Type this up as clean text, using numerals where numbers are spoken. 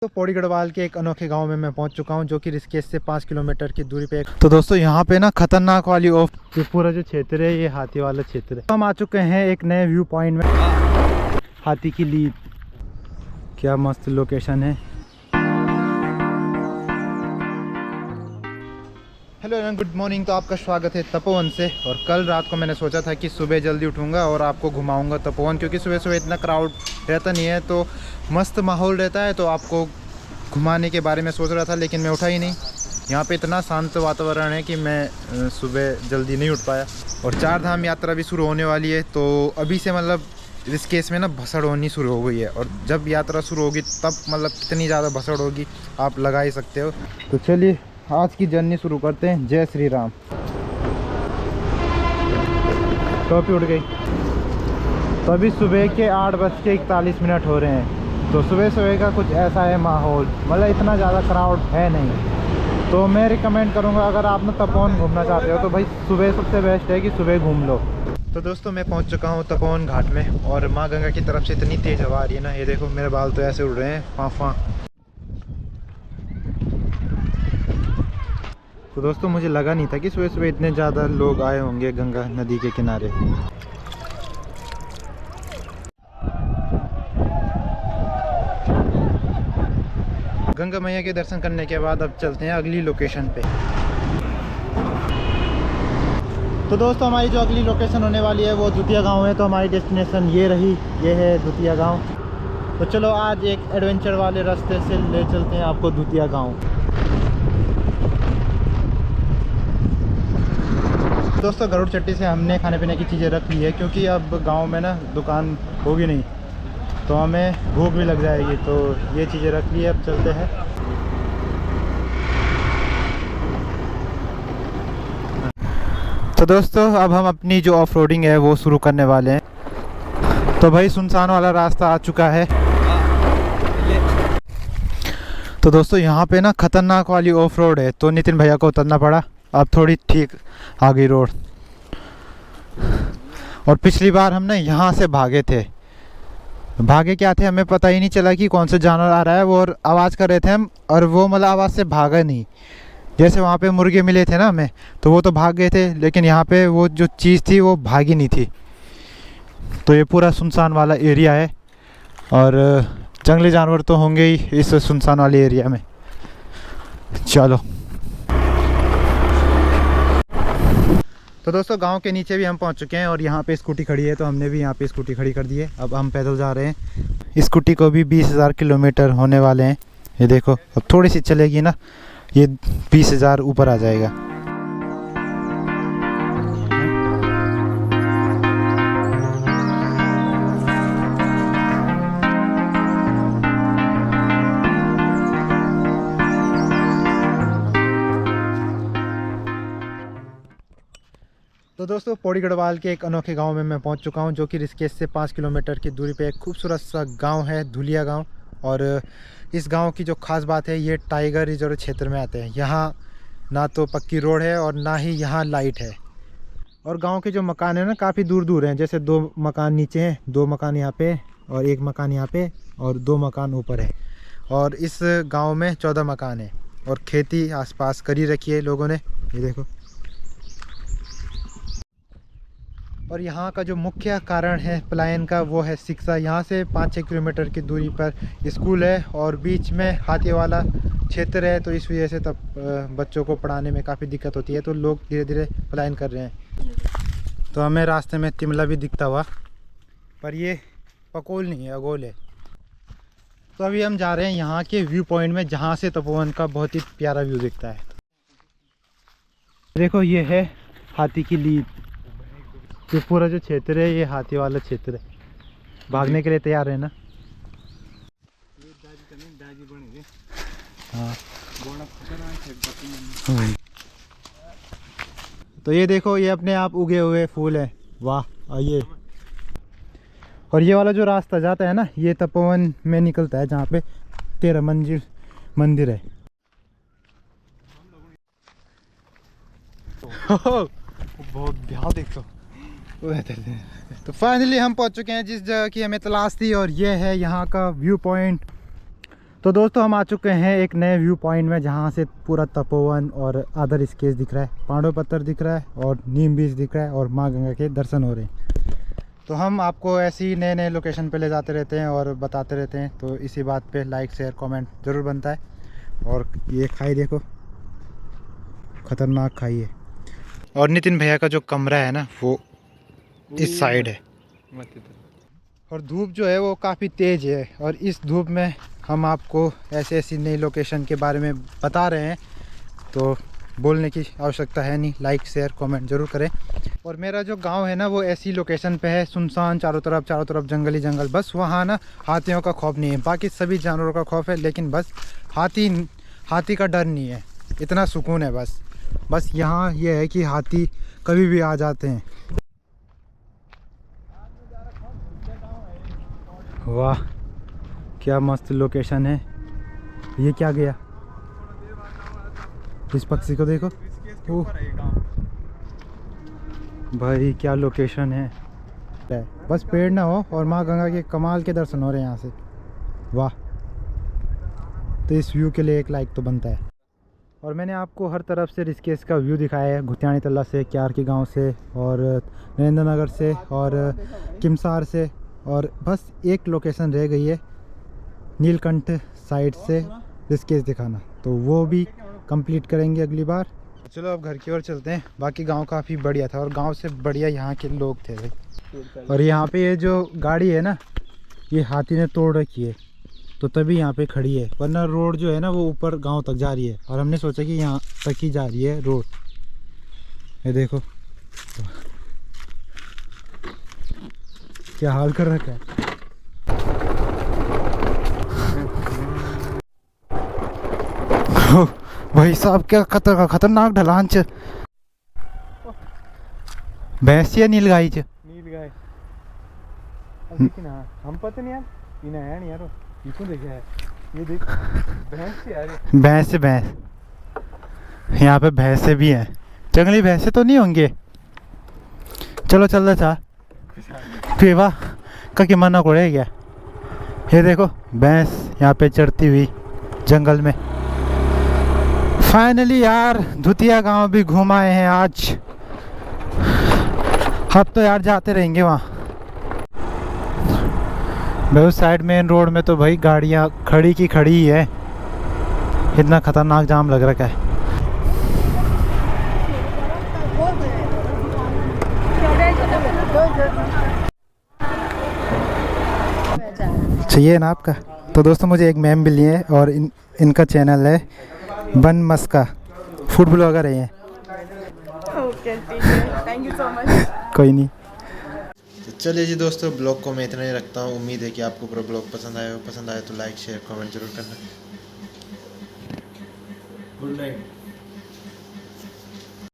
तो पौड़ी गढ़वाल के एक अनोखे गांव में मैं पहुंच चुका हूं, जो कि ऋषिकेश से 5 किलोमीटर की दूरी पे। तो दोस्तों यहाँ पे ना खतरनाक वाली ऑफ ये पूरा जो क्षेत्र है, ये हाथी वाला क्षेत्र है। हम आ चुके हैं एक नए व्यू पॉइंट में, हाथी की लीद। क्या मस्त लोकेशन है। Hello everyone, good morning. तो आपका स्वागत है तपोवन से। और कल रात को मैंने सोचा था कि सुबह जल्दी उठूंगा और आपको घुमाऊंगा तपोवन, क्योंकि सुबह सुबह इतना क्राउड रहता नहीं है, तो मस्त माहौल रहता है। तो आपको घुमाने के बारे में सोच रहा था, लेकिन मैं उठा ही नहीं। यहाँ पे इतना शांत वातावरण है कि मैं सुबह जल्दी नहीं उठ पाया। और 4 धाम यात्रा भी शुरू होने वाली है, तो अभी से मतलब ऋषिकेश में ना भसड़ होनी शुरू हो गई है। और जब यात्रा शुरू होगी तब मतलब कितनी ज़्यादा भसड़ होगी आप लगा ही सकते हो। तो चलिए आज की जर्नी शुरू करते हैं। जय श्री राम। टोपी उड़ गई। तो अभी सुबह के 8:41 हो रहे हैं। तो सुबह सुबह का कुछ ऐसा है माहौल, मतलब इतना ज़्यादा क्राउड है नहीं। तो मैं रिकमेंड करूँगा, अगर आप ना तपोवन घूमना चाहते हो तो भाई सुबह सबसे बेस्ट है कि सुबह घूम लो। तो दोस्तों मैं पहुँच चुका हूँ तपोवन घाट में, और माँ गंगा की तरफ से इतनी तेज़ हवा आ रही है ना, ये देखो मेरे बाल तो ऐसे उड़ रहे हैं फाँ। तो दोस्तों मुझे लगा नहीं था कि सुबह सुबह इतने ज़्यादा लोग आए होंगे गंगा नदी के किनारे। गंगा मैया के दर्शन करने के बाद अब चलते हैं अगली लोकेशन पे। तो दोस्तों हमारी जो अगली लोकेशन होने वाली है वो दुतिया गांव है। तो हमारी डेस्टिनेशन ये रही, ये है दुतिया गांव। तो चलो आज एक एडवेंचर वाले रास्ते से ले चलते हैं आपको दुतिया गांव। दोस्तों गरुड़ चट्टी से हमने खाने पीने की चीज़ें रख ली है, क्योंकि अब गांव में ना दुकान होगी नहीं, तो हमें भूख भी लग जाएगी। तो ये चीज़ें रख ली है, अब चलते हैं। तो दोस्तों अब हम अपनी जो ऑफ रोडिंग है वो शुरू करने वाले हैं। तो भाई सुनसान वाला रास्ता आ चुका है। तो दोस्तों यहाँ पे ना खतरनाक वाली ऑफ रोड है, तो नितिन भैया को उतरना पड़ा। अब थोड़ी ठीक आ गई रोड। और पिछली बार हम ना यहाँ से भागे क्या थे हमें पता ही नहीं चला कि कौन सा जानवर आ रहा है वो, और आवाज़ कर रहे थे हम, और वो मतलब आवाज़ से भागा नहीं। जैसे वहाँ पे मुर्गे मिले थे ना हमें, तो वो तो भाग गए थे, लेकिन यहाँ पे वो जो चीज़ थी वो भागी नहीं थी। तो ये पूरा सुनसान वाला एरिया है, और जंगली जानवर तो होंगे ही इस सुनसान वाले एरिया में। चलो। तो दोस्तों गांव के नीचे भी हम पहुंच चुके हैं, और यहाँ पे स्कूटी खड़ी है, तो हमने भी यहाँ पे स्कूटी खड़ी कर दी है। अब हम पैदल जा रहे हैं। स्कूटी को भी 20,000 किलोमीटर होने वाले हैं। ये देखो अब थोड़ी सी चलेगी ना, ये 20,000 ऊपर आ जाएगा। तो दोस्तों पौड़ी गढ़वाल के एक अनोखे गांव में मैं पहुंच चुका हूं, जो कि ऋषिकेश से 5 किलोमीटर की दूरी पे एक खूबसूरत सा गांव है, धुलिया गांव। और इस गांव की जो खास बात है, ये टाइगर रिजर्व क्षेत्र में आते हैं। यहाँ ना तो पक्की रोड है और ना ही यहाँ लाइट है। और गांव के जो मकान है ना काफ़ी दूर दूर हैं। जैसे 2 मकान नीचे हैं, 2 मकान यहाँ पे, और 1 मकान यहाँ पे, और 2 मकान ऊपर है। और इस गाँव में 14 मकान है, और खेती आसपास करी रखी है लोगों ने, ये देखो। और यहाँ का जो मुख्य कारण है पलायन का, वो है शिक्षा। यहाँ से 5-6 किलोमीटर की दूरी पर स्कूल है, और बीच में हाथी वाला क्षेत्र है। तो इस वजह से तब बच्चों को पढ़ाने में काफ़ी दिक्कत होती है, तो लोग धीरे धीरे पलायन कर रहे हैं। तो हमें रास्ते में तिमला भी दिखता हुआ, पर ये पकोल नहीं है, अगोल है। तो अभी हम जा रहे हैं यहाँ के व्यू पॉइंट में, जहाँ से तपोवन का बहुत ही प्यारा व्यू दिखता है। देखो ये है हाथी की लीद। ये पूरा जो क्षेत्र है ये हाथी वाला क्षेत्र है। भागने के लिए तैयार है ना। हाँ। तो ये देखो, ये अपने आप उगे हुए फूल हैं। वाह। ये और ये वाला जो रास्ता जाता है ना, ये तपोवन में निकलता है, जहाँ पे 13 मंजिल मंदिर है। बहुत ध्यान देखो। तो फाइनली हम पहुंच चुके हैं जिस जगह की हमें तलाश थी, और ये है यहाँ का व्यू पॉइंट। तो दोस्तों हम आ चुके हैं एक नए व्यू पॉइंट में, जहाँ से पूरा तपोवन और अदर स्केच दिख रहा है, पांडव पत्थर दिख रहा है और नीम बीच दिख रहा है और माँ गंगा के दर्शन हो रहे हैं। तो हम आपको ऐसे ही नए नए लोकेशन पे ले जाते रहते हैं और बताते रहते हैं, तो इसी बात पे लाइक शेयर कमेंट ज़रूर बनता है। और ये खाई देखो, ख़तरनाक खाई है। और नितिन भैया का जो कमरा है ना वो इस साइड है, और धूप जो है वो काफ़ी तेज़ है, और इस धूप में हम आपको ऐसे ऐसी नई लोकेशन के बारे में बता रहे हैं, तो बोलने की आवश्यकता है नहीं, लाइक शेयर कमेंट ज़रूर करें। और मेरा जो गांव है ना वो ऐसी लोकेशन पे है, सुनसान, चारों तरफ जंगल ही जंगल। बस वहाँ ना हाथियों का खौफ नहीं है, बाकी सभी जानवरों का खौफ है, लेकिन बस हाथी का डर नहीं है, इतना सुकून है बस यहाँ ये है कि हाथी कभी भी आ जाते हैं। वाह क्या मस्त लोकेशन है। ये क्या गया, इस पक्षी को देखो, ओह भाई क्या लोकेशन है। बस पेड़ ना हो और माँ गंगा के कमाल के दर्शन हो रहे हैं यहाँ से, वाह। तो इस व्यू के लिए एक लाइक तो बनता है। और मैंने आपको हर तरफ से ऋषिकेश का व्यू दिखाया है, घुत्याणी तल्ला से, क्यार के गांव से, और नरेंद्र नगर से, और किमसार से, और बस एक लोकेशन रह गई है नीलकंठ साइड से ऋषिकेश दिखाना, तो वो भी कंप्लीट करेंगे अगली बार। चलो अब घर की ओर चलते हैं। बाकी गांव काफ़ी बढ़िया था, और गांव से बढ़िया यहाँ के लोग थे भाई। और यहाँ पे ये जो गाड़ी है ना, ये हाथी ने तोड़ रखी है, तो तभी यहाँ पे खड़ी है, वरना रोड जो है ना वो ऊपर गांव तक जा रही है, और हमने सोचा कि यहाँ तक ही जा रही है रोड। ये देखो क्या हाल कर रखा है। भाई साहब क्या खतरनाक ढलान च। भैंस या नील गाय च? नील गाय। हम पता नहीं यार, इना है नहीं यार, पीछे देखा है, ये देख भैंस यार, भैंस यहाँ पे भैंसे भी हैं, जंगली भैंसे तो नहीं होंगे। चलो चल रहा था पीवा का मना कोड़े क्या। ये देखो भैंस यहाँ पे चढ़ती हुई जंगल में। फाइनली यार धुतिया गांव भी घूम आए हैं आज। अब तो यार जाते रहेंगे वहाँ। भाई उस साइड मेन रोड में तो भाई गाड़ियाँ खड़ी की खड़ी ही है, इतना खतरनाक जाम लग रखा है। चाहिए ना आपका? तो दोस्तों मुझे एक मैम मिली है, और इनका चैनल है बन मस्का, फूड ब्लॉगर है ये। ओके ठीक है, थैंक यू सो मच। कोई नहीं। तो चलिए जी दोस्तों, ब्लॉग को मैं इतना ही रखता हूँ। उम्मीद है कि आपको पूरा ब्लॉग पसंद आया तो लाइक शेयर कमेंट जरूर करना। Good night.